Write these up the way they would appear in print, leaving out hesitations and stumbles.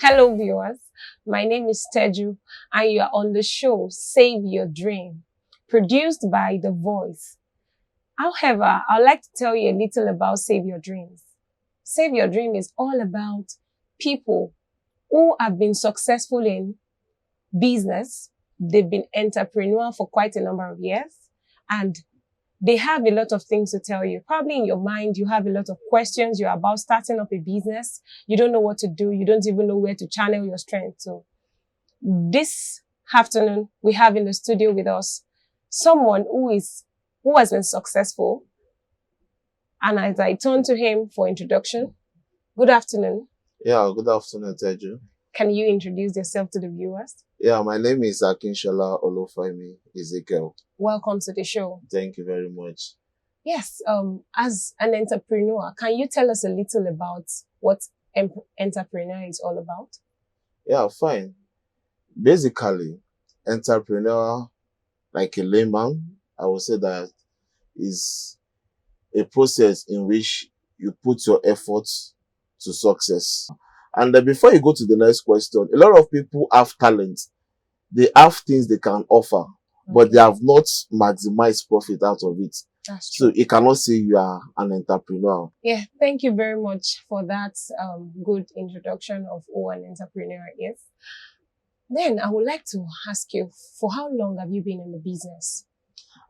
Hello, viewers. My name is Teju, and you are on the show Save Your Dream, produced by The Voice. However, I'd like to tell you a little about Save Your Dreams. Save Your Dream is all about people who have been successful in business. They've been entrepreneur for quite a number of years, and they have a lot of things to tell you. Probably in your mind, you have a lot of questions. You're about starting up a business. You don't know what to do. You don't even know where to channel your strength. So this afternoon, we have in the studio with us someone who has been successful. And as I turn to him for introduction, good afternoon. Yeah, good afternoon, Teju. Can you introduce yourself to the viewers? Yeah, my name is Akinshola Olufemi Ezekiel. Welcome to the show. Thank you very much. Yes, as an entrepreneur, can you tell us a little about what entrepreneur is all about? Yeah, fine. Basically, entrepreneur, like a layman, I would say that is a process in which you put your efforts to success. And before you go to the next question, a lot of people have talent. They have things they can offer, but they have not maximized profit out of it. That's true. So you cannot say you are an entrepreneur. Yeah, thank you very much for that good introduction of who an entrepreneur is. Then I would like to ask you, for how long have you been in the business?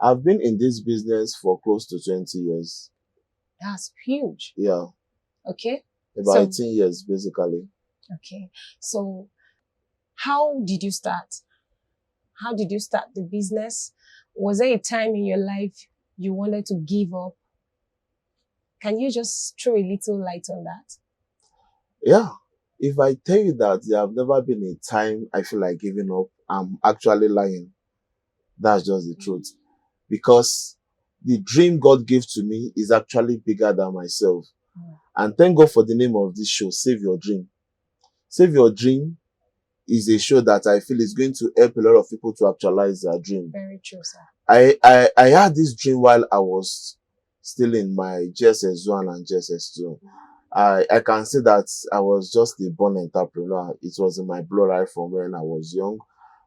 I've been in this business for close to 20 years. That's huge. Yeah. Okay. About So- 18 years, basically. Okay. So how did you start? How did you start the business? Was there a time in your life you wanted to give up? Can you just throw a little light on that? Yeah. If I tell you that there have never been a time I feel like giving up, I'm actually lying. That's just the truth. Because the dream God gave to me is actually bigger than myself. And thank God for the name of this show, Save Your Dream. Save Your Dream is a show that I feel is going to help a lot of people to actualize their dream. Very true, sir. I had this dream while I was still in my GSS1 and GSS2. I can say that I was just a born entrepreneur. It was in my blood right from when I was young.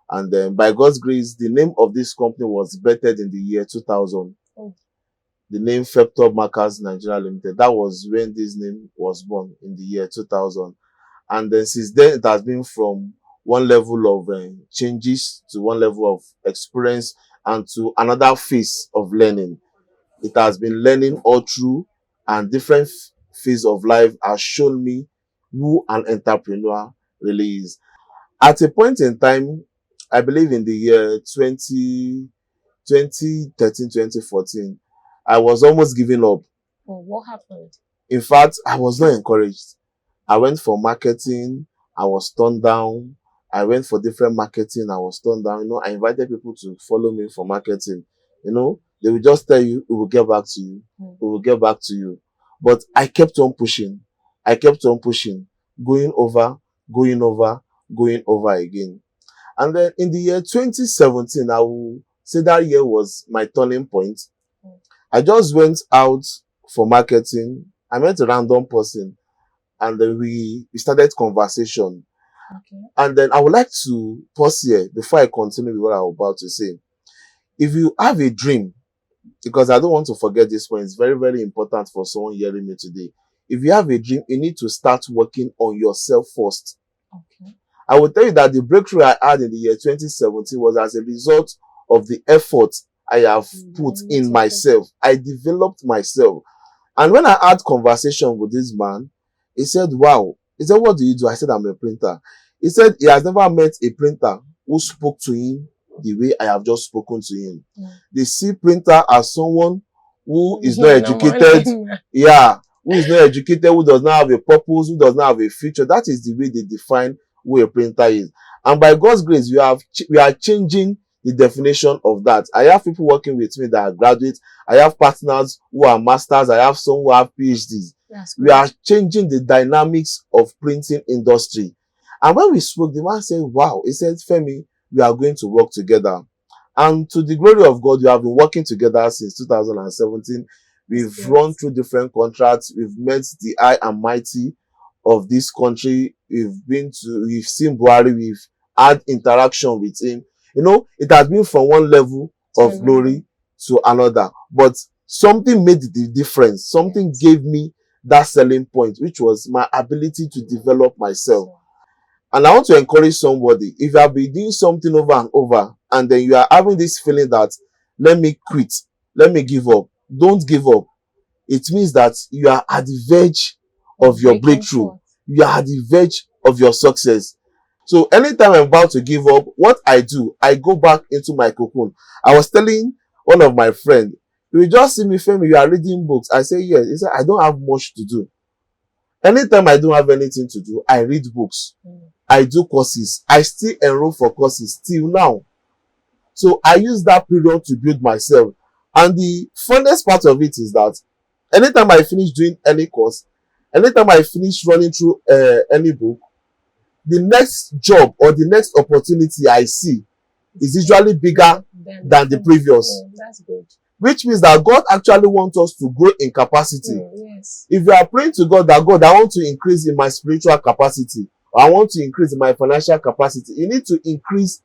And then by God's grace, the name of this company was bettered in the year 2000. Oh. The name Feptop Markers Nigeria Limited. That was when this name was born in the year 2000. And then since then, it has been from one level of changes to one level of experience and to another phase of learning. It has been learning all through, and different phase of life has shown me who an entrepreneur really is. At a point in time, I believe in the year 2013, 2014, I was almost giving up. Oh, what happened? In fact, I was not encouraged. I went for marketing. I was turned down. I went for different marketing. I was turned down. I invited people to follow me for marketing. They will just tell you, we will get back to you. We will get back to you. But I kept on pushing. I kept on pushing, going over again. And then in the year 2017, I will say that year was my turning point. I just went out for marketing. I met a random person, and then we started conversation. Okay. And then I would like to pause here before I continue with what I'm about to say. If you have a dream, because I don't want to forget this point, it's very, very important for someone hearing me today. If you have a dream, you need to start working on yourself first. Okay. I will tell you that the breakthrough I had in the year 2017 was as a result of the effort I have put in myself. I developed myself. And when I had conversation with this man, he said, wow. He said, what do you do? I said, I'm a printer. He said he has never met a printer who spoke to him the way I have just spoken to him. They see printer as someone who is not educated. Yeah. Who is not educated, who does not have a purpose, who does not have a future. That is the way they define who a printer is. And by God's grace, we are changing the definition of that. I have people working with me that are graduates. I have partners who are masters. I have some who have PhDs. We are changing the dynamics of printing industry. And when we spoke, the man said, wow, he said, Femi, we are going to work together. And to the glory of God, we have been working together since 2017. We've run through different contracts. We've met the high and mighty of this country. We've seen Buhari, we've had interaction with him. You know, it has been from one level of glory to another. But something made the difference. Something gave me that selling point, which was my ability to develop myself. And I want to encourage somebody, if you have been doing something over and over, and then you are having this feeling that, let me quit, let me give up, don't give up. It means that you are at the verge of your breakthrough. You are at the verge of your success. So anytime I'm about to give up, what I do, I go back into my cocoon. I was telling one of my friends, you will just see me, Femi, you are reading books. I say, yes. He said, I don't have much to do. Anytime I don't have anything to do, I read books. I do courses. I still enroll for courses till now. So I use that period to build myself. And the funnest part of it is that anytime I finish doing any course, anytime I finish running through any book, the next job or the next opportunity I see is usually bigger than the previous. That's good. Which means that God actually wants us to grow in capacity. Yes. If you are praying to God that, God, I want to increase in my spiritual capacity, or I want to increase in my financial capacity, you need to increase.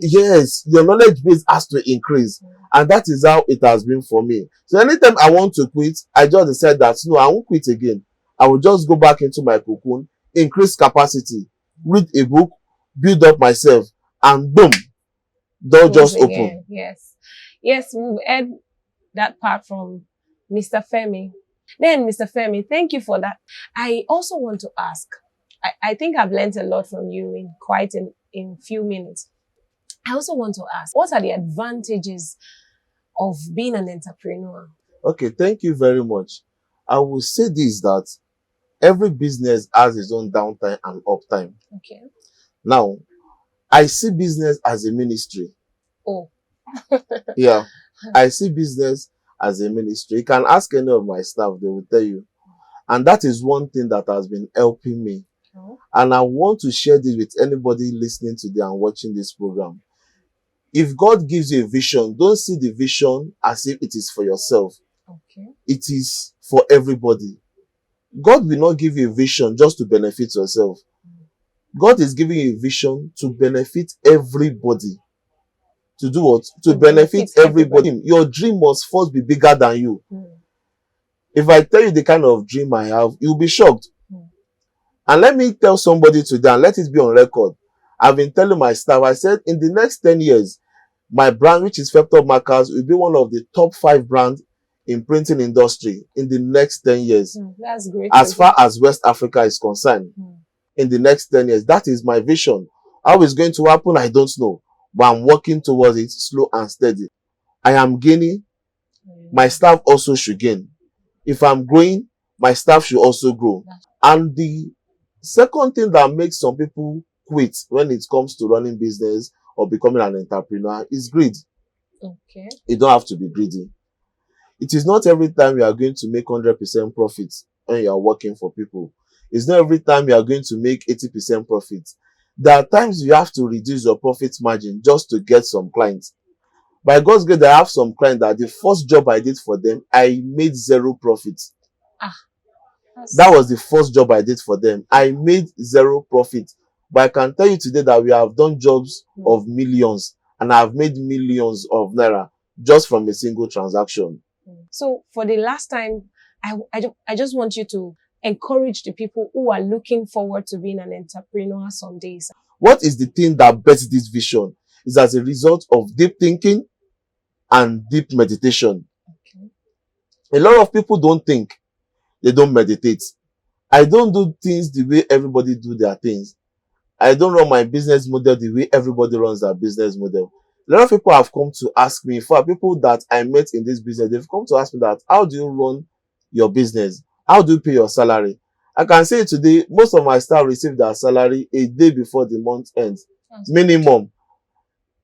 Yes, your knowledge base has to increase. And that is how it has been for me. So anytime I want to quit, I just decide that, no, I won't quit again. I will just go back into my cocoon, increase capacity, read a book, build up myself, and boom, door just open. Yes. Yes, we've heard that part from Mr. Femi. Then, Mr. Femi, thank you for that. I also want to ask, I think I've learned a lot from you in few minutes. I also want to ask, what are the advantages of being an entrepreneur? Okay, thank you very much. I will say this, that every business has its own downtime and uptime. Okay. Now, I see business as a ministry. Oh. Yeah, I see business as a ministry. You can ask any of my staff, they will tell you. And that is one thing that has been helping me. Oh. And I want to share this with anybody listening today and watching this program. If God gives you a vision, don't see the vision as if it is for yourself. Okay. It is for everybody. God will not give you a vision just to benefit yourself. God is giving you a vision to benefit everybody. To do what? To benefit everybody. Your dream must first be bigger than you. If I tell you the kind of dream I have, you'll be shocked. And let me tell somebody today, and let it be on record. I've been telling my staff, I said, in the next 10 years, my brand, which is Feptop Markers, will be one of the top 5 brands in printing industry in the next 10 years. That's great. As far as West Africa is concerned, in the next 10 years, that is my vision. How it's going to happen, I don't know. But I'm working towards it slow and steady. I am gaining. My staff also should gain. If I'm growing, my staff should also grow. And the second thing that makes some people quit when it comes to running business or becoming an entrepreneur is greed. Okay. You don't have to be greedy. It is not every time you are going to make 100% profit when you are working for people. It's not every time you are going to make 80% profit. There are times you have to reduce your profit margin just to get some clients. By God's grace, I have some clients that the first job I did for them, I made 0 profit. That was the first job I did for them. I made 0 profit. But I can tell you today that we have done jobs of millions, and I have made millions of naira just from a single transaction. So for the last time, I just want you to encourage the people who are looking forward to being an entrepreneur some days. What is the thing that births this vision? Is as a result of deep thinking and deep meditation. Okay. A lot of people don't think, they don't meditate. I don't do things the way everybody do their things. I don't run my business model the way everybody runs their business model. A lot of people have come to ask me, for people that I met in this business, they've come to ask me that, how do you run your business? How do you pay your salary? I can say today, most of my staff receive their salary a day before the month ends. Minimum.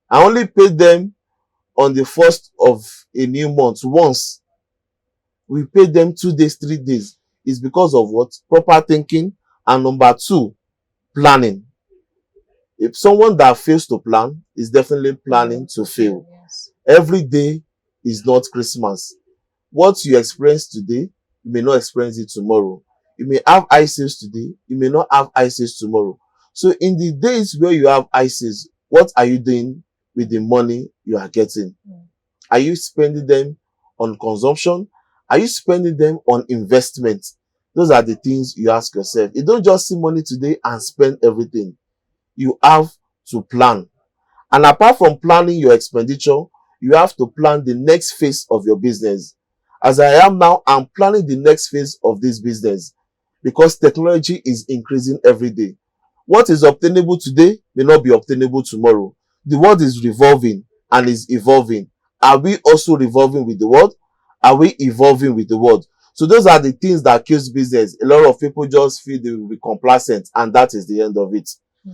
I only pay them on the 1st of a new month once. We pay them 2 days, 3 days. It's because of what? Proper thinking. And number 2, planning. If someone that fails to plan is definitely planning to fail. Yes. Every day is not Christmas. What you experience today, you may not experience it tomorrow. You may have high sales today, you may not have high sales tomorrow. So in the days where you have high sales, what are you doing with the money you are getting? Are you spending them on consumption? Are you spending them on investment? Those are the things you ask yourself. You don't just see money today and spend everything. You have to plan. And apart from planning your expenditure, you have to plan the next phase of your business. As I am now, I'm planning the next phase of this business because technology is increasing every day. What is obtainable today may not be obtainable tomorrow. The world is revolving and is evolving. Are we also revolving with the world? Are we evolving with the world? So those are the things that kills business. A lot of people just feel they will be complacent, and that is the end of it.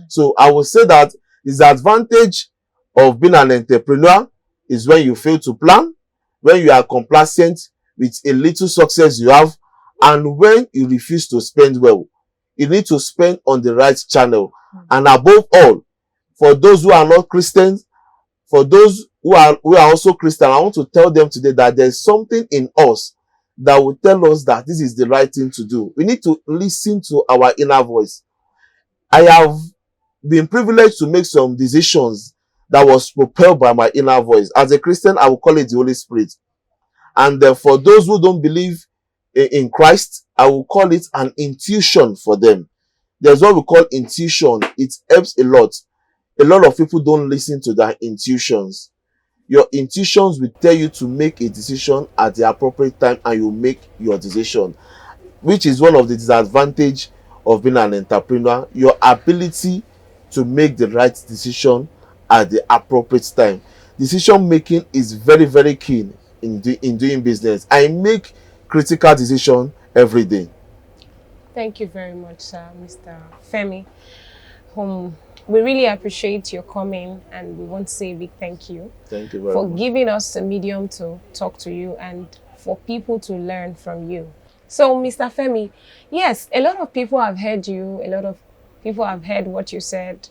So I would say that the disadvantage of being an entrepreneur is when you fail to plan, when you are complacent with a little success you have, and when you refuse to spend well. You need to spend on the right channel. And above all, for those who are not Christians, for those who are also Christian, I want to tell them today that there's something in us that will tell us that this is the right thing to do. We need to listen to our inner voice. I have been privileged to make some decisions that was propelled by my inner voice. As a Christian, I will call it the Holy Spirit. And for those who don't believe in Christ, I will call it an intuition for them. There's what we call intuition. It helps a lot. A lot of people don't listen to their intuitions. Your intuitions will tell you to make a decision at the appropriate time, and you make your decision, which is one of the disadvantages of being an entrepreneur. Your ability to make the right decision at the appropriate time. Decision making is very, very key in doing business. I make critical decisions every day. Thank you very much, Mr. Femi. We really appreciate your coming, and we want to say a big thank you. Thank you very for much. giving us a medium to talk to you and for people to learn from you. So, Mr. Femi, yes, a lot of people have heard you, a lot of people have heard what you said,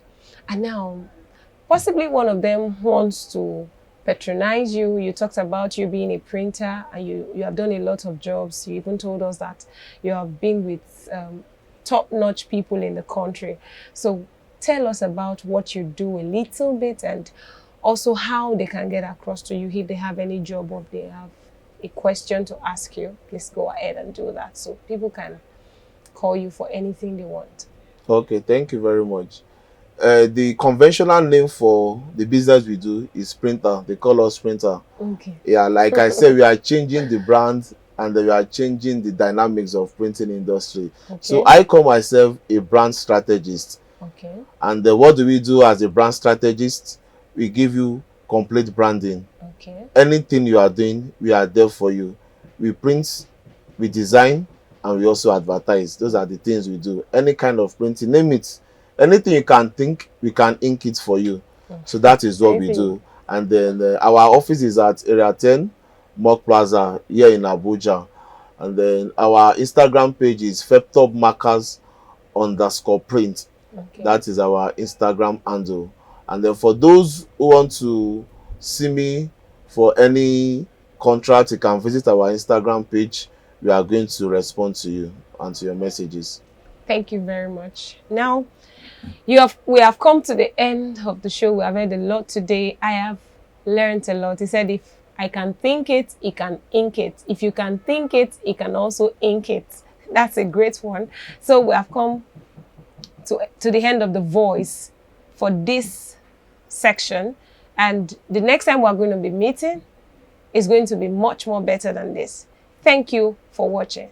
and now possibly one of them wants to patronize you. You talked about you being a printer, and you have done a lot of jobs. You even told us that you have been with top-notch people in the country. So tell us about what you do a little bit, and also how they can get across to you if they have any job or if they have a question to ask you. Please go ahead and do that so people can call you for anything they want. Okay, thank you very much. The conventional name for the business we do is Printer. They call us Printer. Okay. Yeah, like I said, we are changing the brand and we are changing the dynamics of printing industry. Okay. So I call myself a brand strategist. Okay. And what do we do as a brand strategist? We give you complete branding. Okay. Anything you are doing, we are there for you. We print, we design, and we also advertise. Those are the things we do. Any kind of printing, name it. Anything you can think, we can ink it for you. So that is what we do. And then our office is at Area 10, Mock Plaza, here in Abuja. And then our Instagram page is feptopmarkers_print. Okay. That is our Instagram handle. And then for those who want to see me for any contract, you can visit our Instagram page. We are going to respond to you and to your messages. Thank you very much. Now, we have come to the end of the show. We have heard a lot today. I have learned a lot. He said, if I can think it, he can ink it. If you can think it, he can also ink it. That's a great one. So we have come to the end of the voice for this section. And the next time we're going to be meeting is going to be much more better than this. Thank you for watching.